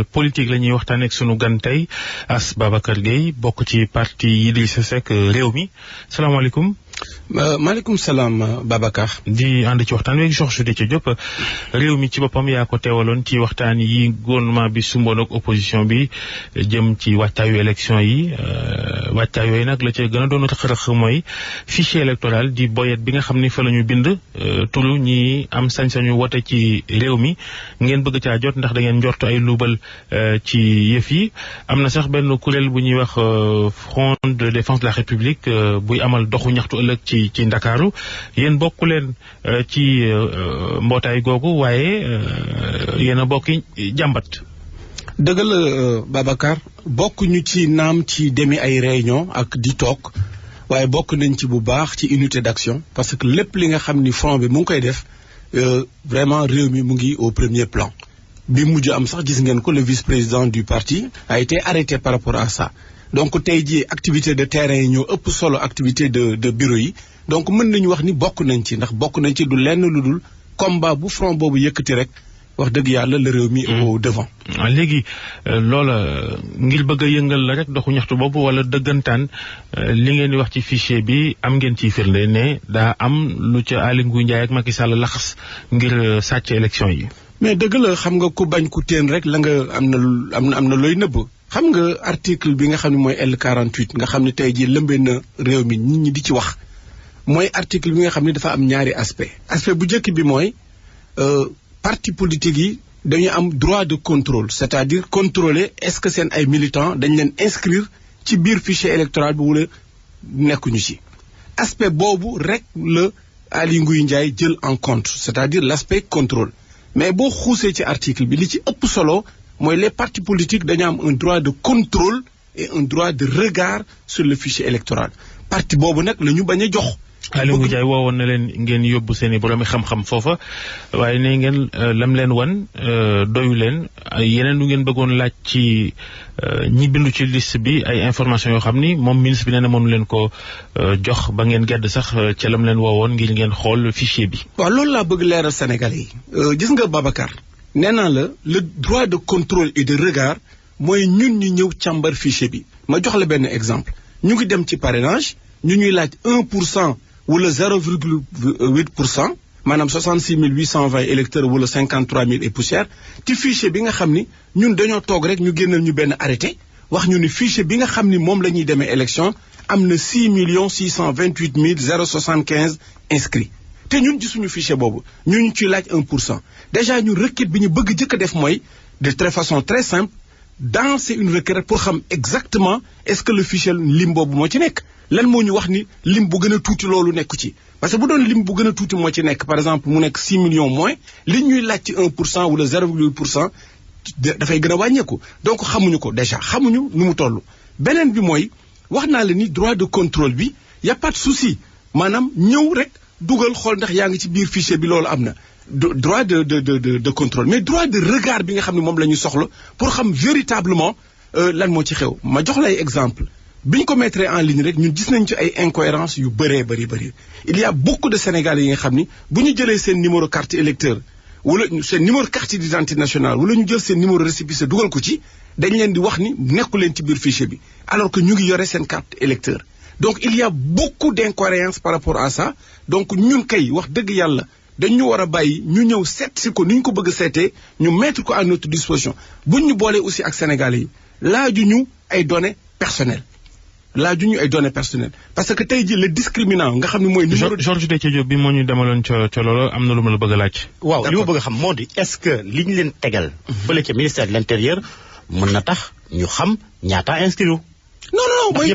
politique la ñuy waxtaanee ak sunu gan tey Ass Babacar Gueye bokk ci parti Idrissa Seck Rewmi salaamaaleykum. maaleykum salaam Babacar. di ànd ci waxtaan wi ak Georges Déthié Diop Rewmi ci boppam yaa ko teewaloon ci waxtaan yi gouvernement bi sumboon ak opposition bi jëm ci waajtaayu élection yi waajtaay yooyu nag la ca gën a doon rëq-rëq mooy fichier électoral di boyet bi nga xam ni fa la ñu bind turu ñi am sañ-sañu wote ci réew mi ngeen bëgg caa jot ndax da ngeen njort ay luubal ci yëf yi am na sax benn kuréel bu ñuy wax Front de défense de la République buy amal doxu ñaxtu ëllëg ci Ndakaaru yéen bokku leen ci mbootaay googu waaye yéen a bokki jàmbat. dëgg la Babacar bokk ñu ci naam ci demi ay réunion ak di toog waaye bokk nañ ci bu baax ci unité d'action parce que lépp li nga xam ni front bi mu ngi koy def vraiment réew mi mu ngi au premier plan bi mujj am sax gis ngeen ko le vice-président du parti a été arrêté par rapport à ça donc tey jii activité de terrain yi ñoo ëpp solo activité de bureau yi donc mën nañu wax ni bokk nañ ci ndax bokk nañ ci du lenn lu dul combat bu front boobu yëkkati rek wax dëgg yàlla la réew mi au devant. léegi loola ngir bëgg a yëngal la rek doxu ñaxtu boobu wala dëggantaan li ngeen di wax ci fichier bi am ngeen ciy firnde ne daa am lu ca Aly Ngouille Ndiaye ak Macky Sall laxas ngir sàcc élection yi. mais dëgg la xam nga ku bañ ku teen rek la nga am na looy nëbb. xam nga article bi nga xam ne mooy L48 nga xam ne tey jii lëmbee na réew mi nit ñi di ci wax mooy article bi nga xam ne dafa am ñaari aspect bu njëkk bi mooy parti politique yi dañu am droit de contrôle c'est-à-dire contrôler est-ce que seen ay militants dañ leen inscrire ci biir fichier électoral bi wala nekkuñu ci aspect boobu rek la Aly Ngouille Ndiaye jël en compte c'est-à-dire l'aspect contrôle mais boo xuusee ci article bi li ci ëpp solo mooy les partis politiques dañu am un droit de contrôle et un droit de regard sur le fichier électoral parti boobu nag la ñu bañ a jox. Aly Ngouille Ndiaye woowoon na leen ngeen yóbbu seen i boroomi xam-xam foofa waaye ne ngeen lam leen wan doyu leen yeneen lu ngeen bëggoon laaj ci ñi bindu ci liste bi ay information yoo xam ni moom ministre bi nee na mënu leen ko jox ba ngeen gedd sax ca lam leen woowoon ngir ngeen xool fichier bi. waaw loolu laa bëgg leeral Sénégalais yi gis nga Babacar. nee naa la le droit de contrôle et de regard mooy ñun ñu ñëw càmbar fichier bi ma jox la benn exemple ñu ngi dem ci parrainage ñu ñuy laaj 1% wala 0,8% maanaam 66 820 électeurs wala 53 000 et poussière ci fichier bi nga xam ni ñun dañoo toog rek ñu génnal ñu benn arrêté wax ñu ni fichier bi nga xam ni moom la ñuy demee élection am na 6 628 075 inscrits te ñun gisuñu fichier boobu ñu ciy laaj 1%. déjà ñu requête bi ñu bëgg jëkk a def mooy de très façon très simple danser une requête pour xam exactement est-ce que le fichier lim boobu moo ci nekk lan moo ñu wax ni lim bu gën a tuuti loolu nekk ci parce que bu doon lim bu gën a tuuti moo ci nekk par exemple mu nekk 6 millions moins li ñuy laaj ci 1% wala 0,8% dafay gën a wàññeeku donc xamuñu ko déjà xamuñu nu mu toll. beneen bi mooy wax naa la ni droit de contrôle bi y a pas de souci maanaam ñëw rek dugal xool ndax yaa ngi ci biir fichier bi loolu am na. droit de contrôle mais droit de regard bi nga xam ne moom la ñu soxla pour xam véritablement lan moo ci xew ma jox lay exemple bi ñu ko mettre en ligne rek ñun gis nañ ci ay incohérences yu bëree bëri il y a beaucoup de Sénégalais yi nga xam ni bu ñu jëlee seen numéro carte électeur wala seen numéro carte d'identité nationale wala ñu jël seen numéro récépissé dugal ko ci dañ leen di wax ni nekku leen ci biir fichier bi alors que ñu ngi yore seen carte électeur donc il y a beaucoup d'incohérences par rapport à ça donc ñun kay wax dëgg yàlla dañu war a bàyyi ñu ñëw seet si ko ni ñu ko bëgg a seetee ñu mettre ko à notre disposition buñ ñu boolee aussi ak Sénégalais yi laajuñu ay données personnelles parce que tey jii le discriminant nga xam ne mooy. Georges Déthié Diop bi moo ñu demaloon ca loolu am na lu ma la bëgg a laaj. waaw li ma bëgg a xam moo di est-ce que li ñu leen tegal. fële ca ministère de l'intérieur mën na tax ñu xam ñaata inscrits. non mooy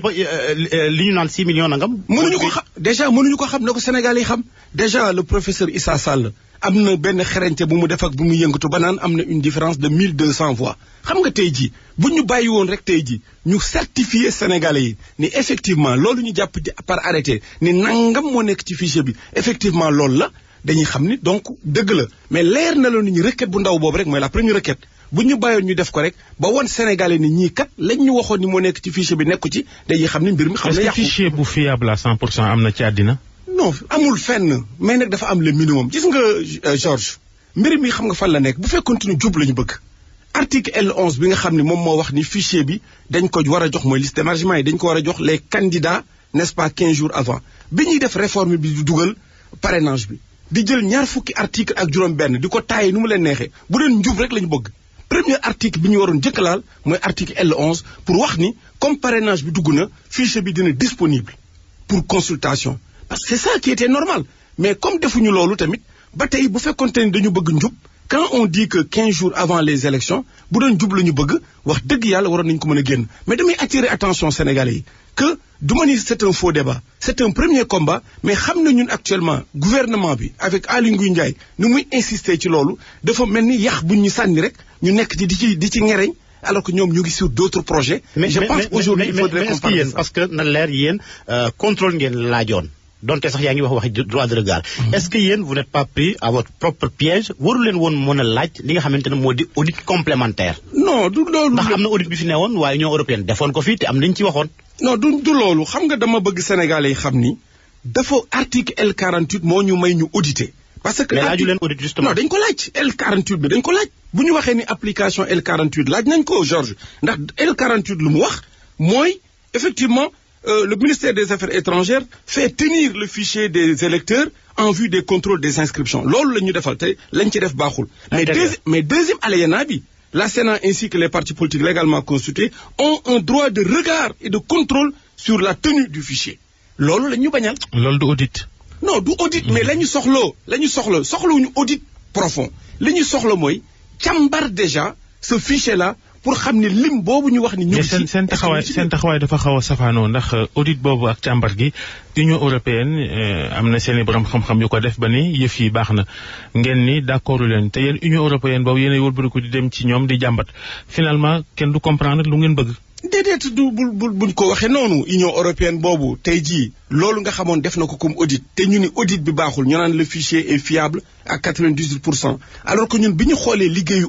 li ñu naan 6 millions nangam. mënuñu ko xam déjà mënuñu ko xam na ko Sénégal yi xam déjà le professeur Issa Sall am na benn xerañte bu mu def ak bu mu yëngatu ba naan am na une différence de 1200 voix xam nga tey jii bu ñu bàyyi woon rek tey jii ñu certifier Sénégalais yi ni effectivement loolu ñu jàpp par arrêté ni nangam moo nekk ci fichier bi effectivement loolu la dañuy xam ni donc dëgg la mais leer na la ni requête bu ndaw boobu rek mooy la première requête. bu ñu bàyyoon ñu def ko rek ba woon Sénégalais ni ñii kat lañ ñu waxoon ni moo nekk ci fichier bi nekku ci dañuy xam ni mbir mi xam na yàqu. est-ce que fichier bu fiable à 100% am na ci àddina. non amul fenn mais nag dafa am le minimum gis nga Georges mbir mi xam nga fan la nekk bu fekkoon ne jub la ñu bëgg article L11 bi nga xam ne moom moo wax ni fichier bi dañ ko war a jox mooy liste d'émargement yi dañ ko war a jox les candidats n'est-ce pas 15 jours avant bi ñuy def réforme bi di dugal parrainage bi di jël ñaar fukki article ak juróom-benn di ko taaye nu mu leen neexee bu deen njub rek la ñu bëgg premier article bi ñu waroon jëkk laal mooy article L11 pour wax ni comme parrainage bi dugg na fichier bi dina disponible pour consultation parce que c'est ça qui était normal mais comme defuñu loolu tamit ba tey bu fekkoonte ni dañu bëgg njub quand on dit que 15 jours avant les élections bu doon jub la ñu bëgg wax dëgg yàlla waroon nañu ko mën a génn mais damay attirer attention sénégalais yi que du ma ni c'est un faux débat c'est un premier combat mais xam na ñun actuellement gouvernement bi avec Aly Ngouille Ndiaye ni muy insister ci loolu dafa mel ni yàq buñ ñu sànni rek ñu nekk di ci ngereñ alors que ñoom ñu ngi sur d'autres projets. mais je pense aujourd'hui il faudrait qu'on parle de ça parce que na leer yéen contrôle ngeen laajoon donte sax yaa ngi wax droit de regard. Est-ce que yéen vous n'êtes pas pris à votre propre piège waru leen woon mën a laaj li nga xamante ne moo di audit complémentaire. non du loolu. ndax am na audit bi fi newoon waaye Union européenne defoon ko fii te am nañ ci waxoon. non du loolu xam nga dama bëgg Sénégalais yi xam ni dafa article L48 moo ñu may ñu auditer. parce que mais laaju leen audit justement. non dañ ko laaj L48 bi dañ ko laaj bu ñu waxee ni application L48 laaj nañ ko Georges ndax L48 lu mu wax mooy effectivement le ministère des Affaires étrangères fait tenir le fichier des électeurs en vue des contrôles des inscriptions loolu la ñu defal te lañ ci def baaxul. mais deuxième alinéa bi la Sénat ainsi que les partis politiques légalement constitués ont un droit de regard et de contrôle sur la tenue du fichier loolu la ñu bañal. loolu du audit. non du audit mais la ñu soxlawuñu audit profond li ñu soxla mooy càmbar déjà ce fichier là pour xam ne lim boobu ñu wax ni. ñu ngi seen taxawaay dafa xaw a safaanoo ndax audit boobu ak càmbar gi Union européenne am na seen i borom xam-xam yu ko def ba ni yëf yi baax na ngeen ni d'accord leen te yéen Union européenne boobu yéen a wëlbatiku di dem ci ñoom di jàmbat finalement kenn du comprendre lu ngeen bëgg. déedéet buñ ko waxee noonu Union européenne boobu tey jii loolu nga xamoon def na ko comme audit te ñu ni audit bi baaxul ñu naan le fichier est fiable à 98% alors que ñun bi ñu xoolee liggéeyu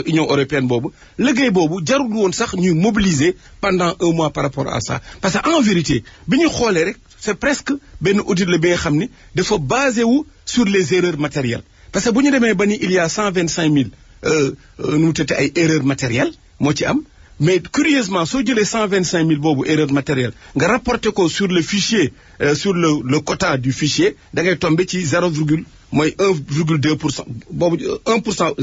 Union européenne boobu liggéey boobu jarul woon sax ñuy mobiliser pendant 1 mois par rapport à ça parce que en vérité bi ñu xoolee rek c'est presque benn audit la bi nga xam ni dafa basé wu sur les erreurs matérielles parce que bu ñu demee ba ni il y a 125 000 nu mu tëddee ay erreurs matérielles moo ci am. mais curieusement soo jëlee 125 000 boobu erreur matérielle nga rapporté ko sur le fichier sur le quota du fichier da ngay tombé ci 1,2% boobu 1%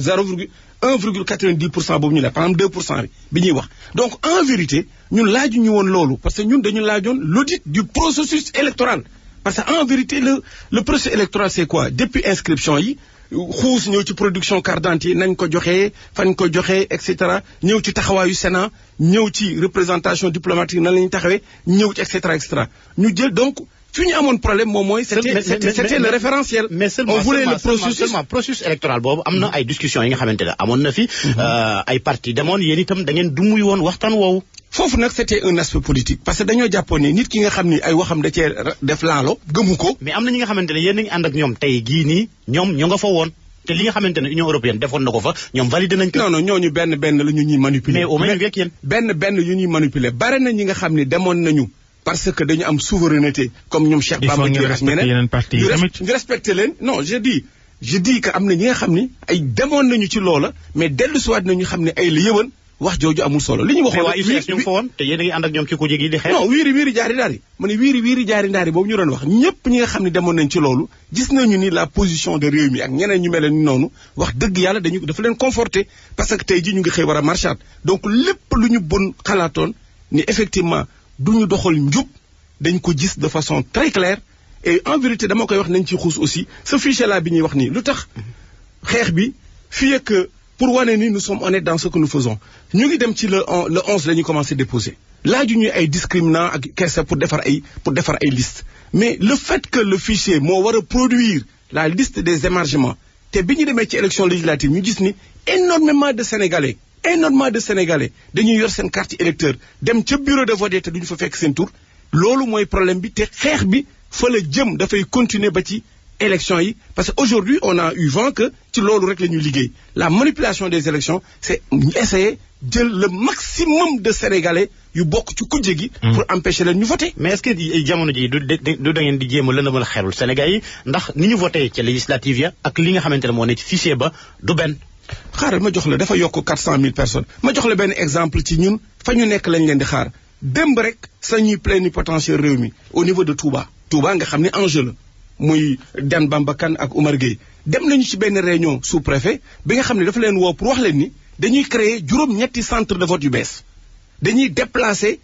1,90% boobu ñu ne par exemple 2% bi ñuy wax. donc en vérité ñun laaju ñu woon loolu parce que ñun dañu laajoon l'audit du processus électoral parce que en vérité le processus électoral c'est quoi depuis inscription yi. xuus ñëw ci production carte d'identité nañ ko joxee fañ ko joxee et cetera ñëw ci taxawaayu Sénat ñëw ci représentation diplomatique nan la ñuy taxawee ñëw ci et cetera ñu jël donc fi ñu amoon problème moom mooy. c'était le référentiel. mais seulement processus électoral boobu am na ay discussions yi nga xamante ne amoon na fi. ay parti demoon yéen itam da ngeen dumuy woon waxtaan woowu. foofu nag c'était un aspect politique parce que dañoo jàppoon ne nit ki nga xam ni ay waxam da cee def laalo gëmu ko. mais am na ñi nga xamante ne yéen a ngi ànd ak ñoom tey gii nii ñoom ñoo nga fa woon te li nga xamante ne Union européenne defoon na ko fa ñoom validé nañ ko. non ñooñu benn la ñu ñuy manipuler. mais au moins avec yéen. benn yu ñuy manipuler bare na ñi nga xam ni demoon nañu parce que dañu am souveraineté comme ñoom Cheikh Bamba Dièye ak ñeneen ñu respecté leen non je dis que am na ñi nga xam ni ay demoon nañu ci loola mais dellu siwaat nañu xam ne ay la yëwan wax jooju amul solo li ñu waxoon. mais waa UCS ñu ngi fa woon te yéen a ngi ànd ak ñoom ci ku jéggi di xeex. non wiiri jaari ndaari ma ne wiiri jaari ndaari boobu ñu doon wax ñëpp ñi nga xam ne demoon nañ ci loolu gis nañu ni la position de réew mi ak ñeneen ñu mel ni noonu wax dëgg yàlla dafa leen conforter parce que tey jii ñu ngi xëy war a marchaat donc lépp lu ñu bon xalaatoon ni effectivement du ñu doxal njub dañ ko gis de façon très claire et en vérité dama koy wax nañ ci xuus aussi ce fichier là bi ñuy wax nii lu tax xeex bi fii ak pour wane ni nous sommes honnêtes dans ce que nous faisons ñu ngi dem ci le 11 la ñu commencé déposer laaju ñuy ay discriminants ak kees pour defar ay liste mais le fait que le fichier moo war a produire la liste des émargements te bi ñu demee ci élection législative ñu gis ni énormément de Sénégalais dañuy yor seen carte électeur dem ca bureau de vote te duñu fa fekk seen tur loolu mooy problème bi te xeex bi fa la jëm dafay continuer ba ci élections yi parce que aujourd'hui on a eu vent que ci loolu rek la ñuy liggéey la manipulation des élections c'est essayer jël le maximum de Sénégalais yu bokk ci kujje gi pour empêcher leen ñu voter. mais est-ce que jamono ji du da ngeen di jéem a lëndëmal xelul Sénégal yi ndax ni ñu voté ci législative ya ak li nga xamante ne moo ne ci fichier ba du benn. xaaral ma jox la dafa yokk 400 000 personnes ma jox la benn exemple ci ñun fa ñu nekk lañ leen di xaar démb rek sañuy plénipotentiaire réew mi au niveau de Touba. Touba nga xam ne enjeu la muy Dan Bamba Kane ak Oumar Gueye dem nañu ci benn réunion sous-préfet bi nga xam ne dafa leen woo pour wax leen ni dañuy créer juróom-ñetti centre de vote yu bees dañuy déplacer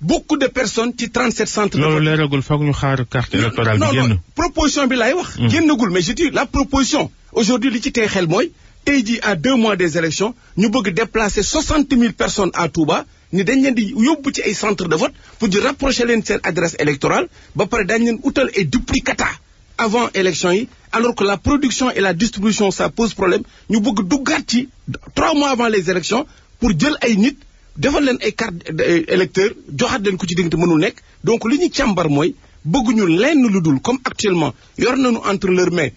beaucoup de personnes ci 37 centres de vote. loolu leeragul foog ñu xaar carte électorale bi génn. non proposition bi laay wax. génnagul mais je dis la proposition aujourd'hui li ci tey xel mooy tey jii à 2 mois des élections ñu bëgg déplacer 60 000 personnes à Touba ni dañ leen di yóbbu ci ay centres de vote pour di rapprocher leen seen adresse électorale ba pare dañ leen utal ay duplicata avant élection yi alors que la production et la distribution ça pose problème ñu bëgg duggaat ci 3 mois avant les élections pour jël ay nit defal leen ay carte électeur joxaat leen ko ci diggante mënul nekk donc li ñu càmbar mooy bëgguñu lenn lu dul comme actuellement yor nañu entre leurs mains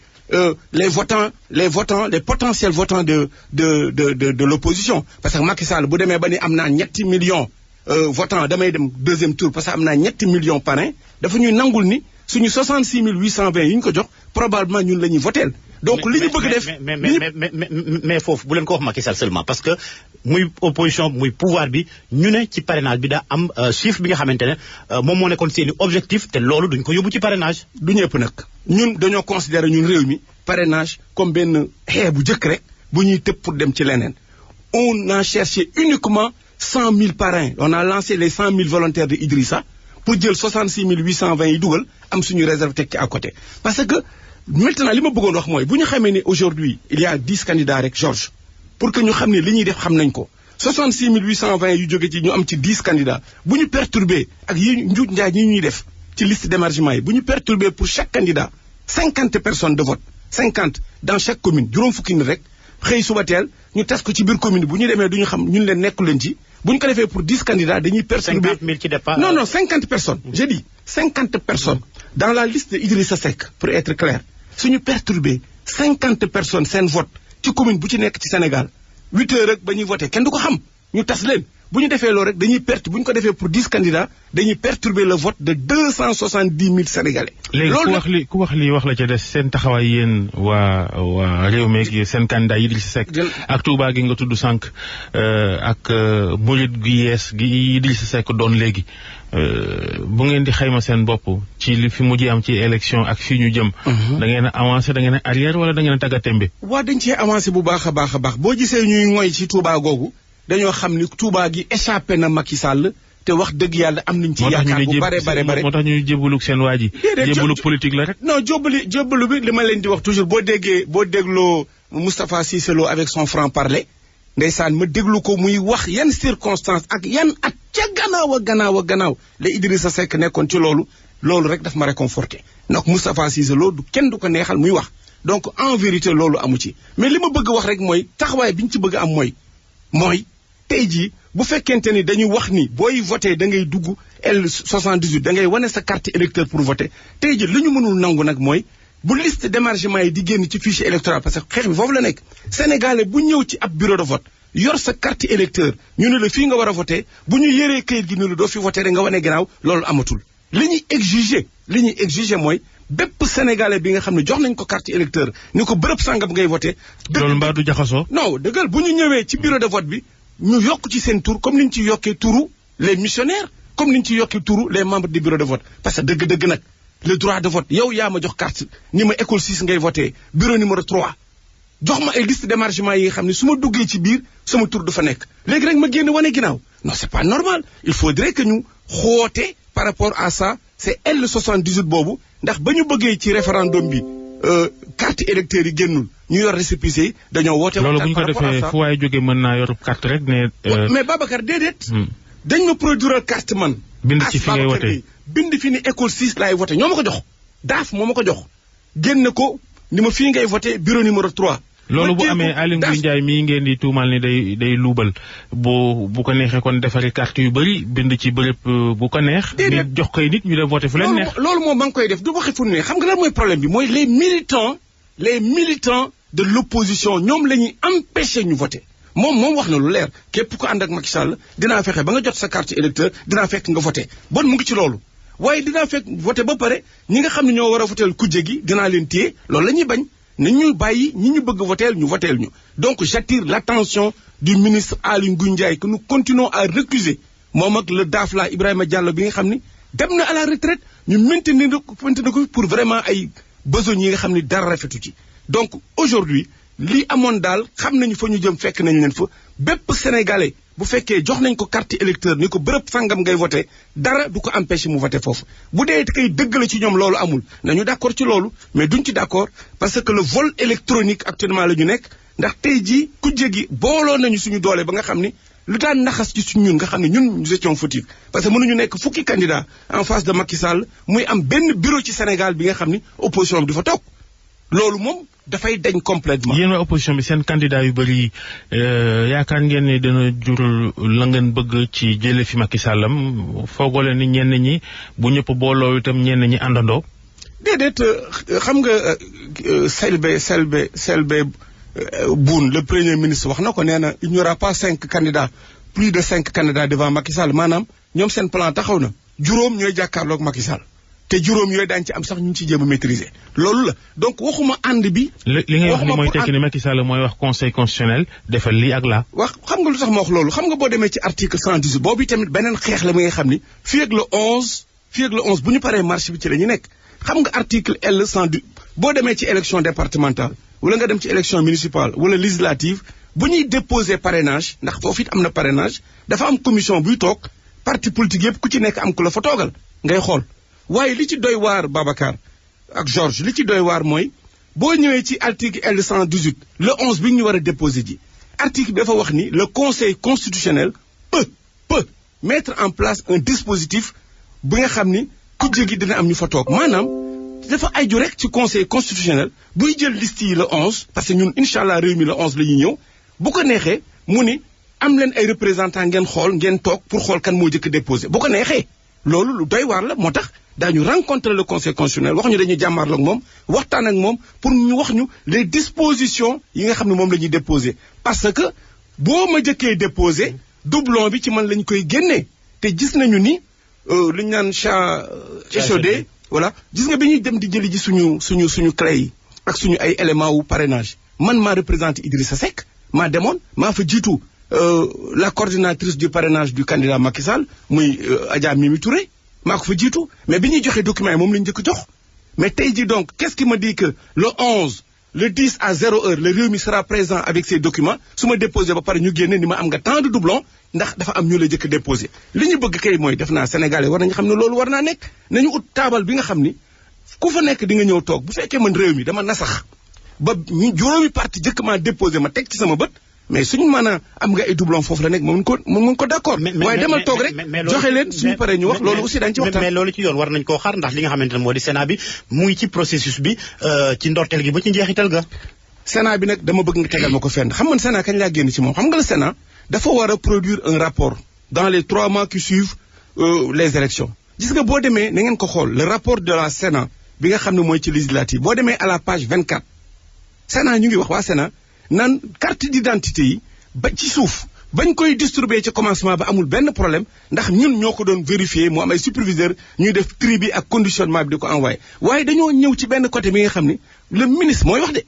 les potentiels votants de l'opposition parce que Macky Sall bu demee ba ni am naa ñetti millions votants damay dem deuxième tour parce que am naa ñetti millions parrain dafa ñuy nangul ni suñu 66 820 yi ñu ko jox probablement ñun la ñuy voteel donc li ñu bëgg def mais foofu bu leen ko wax Macky Sall seulement parce que muy opposition muy pouvoir bi ñu ne ci parrainage bi daa am chiffre bi nga xamante ne moom moo nekkoon seeni objectif te loolu duñ ko yóbbu ci parrainage. du ñëpp nag ñun dañoo considérer ñun réew mi parrainage comme benn xee bu jëkk rek bu ñuy tëb pour dem ci leneen on a cherché uniquement 100 000 parrains on a lancé les 100 000 volontaires de Idrissa pour jël 66 820 yi dugal am suñu réserve teg ci à côté parce que maintenant li ma bëggoon wax mooy bu ñu xamee ne aujourd'hui il y a 10 candidats rek Georges pour que ñu xam ne li ñuy def xam nañ ko 66 820 yu jóge ci ñu am ci 10 candidats bu ñu perturbé ak yi njuuj njaaj yi ñuy def ci liste d'émargement yi bu ñu perturbé pour chaque candidat 50 personnes de vote 50 dans chaque commune juróom fukki nit rek xëy suba teel ñu tas ko ci biir commune bu ñu demee du ñu xam ñun leen nekku leen ci bu ñu ko defee pour 10 candidats dañuy perturbé 50 000 ci départ non 50 personnes j'ai dit 50 personnes dans la liste de Idrissa Seck pour être clair suñu perturbé 50 personnes seen vote ci commune bu ci nekk ci Sénégal 8 heures rek ba ñuy voté kenn du ko xam ñu tas leen bu ñu defee loolu rek dañuy perte bu ñu ko defee pour 10 candidats dañuy perturber le vote de 270 000 Sénégalais. léegi ku wax lii wax la ca des seen taxawaay yéen waa réew meeg seen candidat Idrissa Seck ak Touba gi nga tudd sànq ak murit gi yees gi Idrissa Seck doon léegi bu ngeen di xayma seen bopp ci li fi mujj am ci élection ak fii ñu jëm. da ngeen a avancé da ngeen a arrière wala da ngeen a tàggatémbe. waaw dañ cee avancé bu baax a baax a baax boo gisee ñuy ngoy ci Touba googu dañoo xam ni Touba gi échappé na Macky Sall te wax dëgg yàlla am nañ ci yaakaar bu bare moo tax ñu jébbalug seen waa ji. jébbalug politique la rek. non jébbalu bi li ma leen di wax toujours boo dégloo Moustapha Cissé Lo avec son franc-parler ndeysaan ma déglu ko muy wax yan circonstance ak yan at ca gannaaw la Idrissa Seck nekkoon ci loolu rek daf ma réconforté donc Moustapha Cissé Lo kenn du ko neexal muy wax donc en vérité loolu amu ci mais li ma bëgg wax rek mooy taxawaay bi ñu ci bëgg am mooy tey jii bu fekkente ni dañuy wax ni booy voté da ngay dugg L78 da ngay wane sa carte électeur pour voter tey jii li ñu mënul nangu nag mooy bu liste d'émargement yi di génn ci fichier électoral parce que xeex bi foofu la nekk Sénégalais bu ñëw ci ab bureau de vote yor sa carte électeur ñu ne la fii nga war a voté bu ñu yëree kayit gi ne la doo fi voté rek nga wane gannaaw loolu amatul li ñuy exiger mooy bépp Sénégalais bi nga xam ne jox nañ ko carte électeur ni ko bërëb sàngam ngay voté. loolu mbaa du jaxasoo. non dëggal bu ñu ñëwee ci bureau de vote bi ñu yokk ci seen tur comme ni ñu ci yokkee turu les missionnaires comme ni ñu ci yokkee turu les membres du bureau de vote parce que dëgg nag le droit de vote yow yaa ma jox carte ni ma école 6 ngay voté bureau numéro 3 jox ma ay liste d'émargement yi nga xam ne su ma duggee ci biir sama tur du fa nekk léegi rek ma génn wane ginnaaw non c'est pas normal il faudrait que ñu xoote par rapport à ça c'est L78 boobu ndax ba ñu bëggee ci référendum bi carte électeur yi génnul ñu yor récépissé yi dañoo woote. loolu bu ñu ko defee fu waaye jógee mën naa yor carte rek ne. mais Babacar déedéet. dañ ma produire carte man. bind ci fi ngay wote bind fi ni école 6 laay voté ñoo ma ko jox. daaf moo ma ko jox génn ko ni ma fii ngay voté bureau numéro 3. loolu bu amee Aly Ngouille Ndiaye mii ngeen di tuumal ni day luubal bu ko neexee kon defari carte yu bëri bind ci bërëb bu ko neex. nit jox koy nit ñu dem voté fu leen neex. loolu moom ma ngi koy def du waxee fu ne xam nga lan mooy problème bi mooy les militants de l'opposition ñoom la ñuy empêcher ñu voté moom wax na lu leer képp ko ànd ak Macky Sall dinaa fexe ba nga jot sa carte électeur dinaa fekk nga voté bon mu ngi ci loolu waaye dinaa fekk voté ba pare ñi nga xam ne ñoo war a voté kujje gi dinaa leen téye loolu la ñuy bañ na ñu bàyyi ñi ñu bëgg voteel ñu voteel ñu. Donc j'attire l'attention du ministre Aly Ngouille Ndiaye que nous continuons à récuser moom ak le DAF la Ibrahima Diallo bi nga xam ni dem na à la retraite ñu maintenir ko pour vraiment ay besoins yi nga xam ni dara rafetu ci. Donc aujourd'hui li amoon daal xam nañu fa ñu jëm fekk nañ leen fa bépp sénégalais bu fekkee jox nañ ko carte électeur ni ko bërëb sangam ngay voté dara du ko empêché mu voté foofu bu dee kay dëgg la ci ñoom loolu amul nañu d'accord ci loolu mais duñ ci d'accord parce que le vol électronique actuellement la ñu nekk ndax tey jii kujje gi booloo nañu suñu doole ba nga xam ni lu daan naxas ci suñu ñun nga xam ne ñun nous étions fautifs parce que mënuñu nekk fukki candidat en face de Macky Sall muy am benn bureau ci Sénégal bi nga xam ni opposition bi du fa toog loolu moom dafay dañ complètement. yéen waa opposition bi seen candidat yu bëri yaakaar ngeen ne dana jur la ngeen bëgg ci jële fi Macky Sallam foogoo leen ni ñenn ñi bu ñëpp booloo itam ñenn ñi àndandoo. déedéet xam nga Selbé Boun le premier ministre wax na ko nee na il n'y aura pas 5 candidats plus de 5 candidats devant Macky Sall maanaam ñoom seen plan taxaw na juróom ñooy jàkkaarloog Macky Sall. te juróom yooyu daañu ci am sax ñu ngi ciy jéem a maîtriser loolu la donc waxuma ànd bi. li ngay wax ni mooy tekki ni Macky Sall mooy wax conseil constitutionnel defal lii ak laa. wax xam nga lu tax ma wax loolu xam nga boo demee ci article 118 boobu tamit beneen xeex la mi nga xam ni fii ak le 11 bu ñu paree marche bi ci la ñu nekk xam nga article L 110 boo demee ci élection départementale wala nga dem ci élection municipale wala législative bu ñuy déposer parrainage ndax foofu it am na parrainage dafa am commission buy toog parti politique yëpp ku ci nekk am ku la fa toogal ngay xool. waaye li ci doy waar Babacar ak Georges li ci doy waar mooy boo ñëwee ci article L 118 le 11 bi ñu war a déposer ji article bi dafa wax ni le conseil constitutionnel peut mettre en place un dispositif bi nga xam ni kujje gi dina am ñu fa toog maanaam dafa aju rek ci conseil constitutionnel buy jël liste yi le 11 parce que ñun incha allah réew mi le 11 la ñuy ñëw bu ko neexee mu ni am leen ay représentants ngeen xool ngeen toog pour xool kan moo jëkk déposer bu ko neexee loolu lu doy waar la moo tax. daañu rencontrer le conseil constitutionnel wax ñu dañuy jàmmarloo ak moom waxtaan ak moom pour ñu wax ñu les dispositions yi nga xam ne moom la ñuy déposer parce que boo ma jëkkee déposer doublon bi ci man lañ koy génnee te gis nañu ni lu ñu naan chat échaudé voilà gis nga bi ñuy dem di jëli ji suñu clé yi ak suñu ay éléments wu parrainage man maa représenté Idrissa Seck maa demoon maa fa jiitu la coordinatrice du parrainage du candidat Macky Sall muy Adja Mimi Touré maa ko fa jiitu mais bi ñuy joxe documents yi moom la ñu njëkk jox mais tey jii donc qu'est-ce qui me dit que le 11 le 10 à 0 heure le Rewmi sera présent avec ces documents su ma déposé ba pare ñu génne ni ma am nga tant de doublons ndax dafa am ñu la jëkk déposé li ñu bëgg kay mooy def naa Sénégalais war nañu xam ne loolu war naa nekk nañu ut taabal bi nga xam ni ku fa nekk di nga ñëw toog bu fekkee man Rewmi dama nasax ba ñu juróomi parti jëkk maa déposé ma teg ci sama bët mais suñu mën a am nga ay doublon foofu la nekk moom ko d'accord waaye demal toog rek joxe leen suñu paree ñu wax loolu aussi dañ ci waxtaan mais loolu ci yoon war nañ koo xaar ndax li nga xamante ne moo di Sénat bi mu ngi ci processus bi ci ndorteel gi ba ci njeexital ga Sénat bi nag dama bëgg nga tegal ma ko fenn xam nga Sénat kañ laa génn ci moom xam nga le Sénat dafa war a produire un rapport dans les 3 mois qui suivent les élections gis nga boo demee na ngeen ko xool le rapport de la Sénat bi nga xam ne mooy ci législative boo demee à la page 24 Sénat ñu ngi wax waa Sénat naan carte d'identité yi ba ci suuf bañ koy distribuer ci commencement ba amul benn problème ndax ñun ñoo ko doon vérifier mu am ay superviseur ñuy def tri bi ak conditionnement bi di ko envoyé waaye dañoo ñëw ci benn côté bi nga xam ni le ministre mooy wax de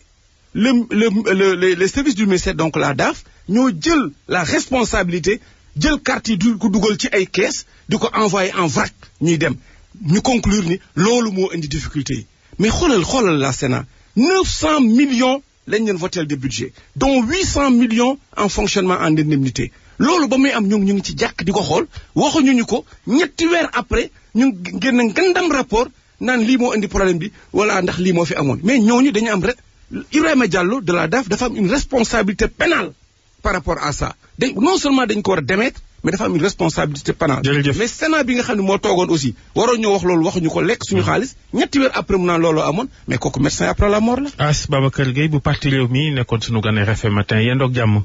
le service du ministère donc la DAF ñoo jël la responsabilité jël carte yi du ko dugal ci ay caisse di ko envoyé en vrac ñuy dem ñu conclure ni loolu moo indi difficulté yi mais xoolal la Sénat 900 millions lañ leen voté de budget dont 800 millions en fonctionnement en indemnité loolu ba muy am ñu ngi ci jàkk di ko xool waxuñu ñu ko ñetti weer après ñu génn ngandam rapport naan lii moo indi problème bi wala ndax lii moo fi amoon mais ñooñu dañu am rek Ibrahima Diallo de la DAF dafa am une responsabilité pénale par rapport à ça non seulement dañ ko war a démettre mais dafa am une responsabilité pénale mais Sénat bi nga xam ne moo toogoon aussi waroon ñoo wax loolu waxuñu ko lekk suñu xaalis ñetti weer après mu naan looloo amoon mais kooku médecin après la mort la As Babacar Gueye bu parti Rewmi nekkoon suñu gan RFM matin yéen doog jàmm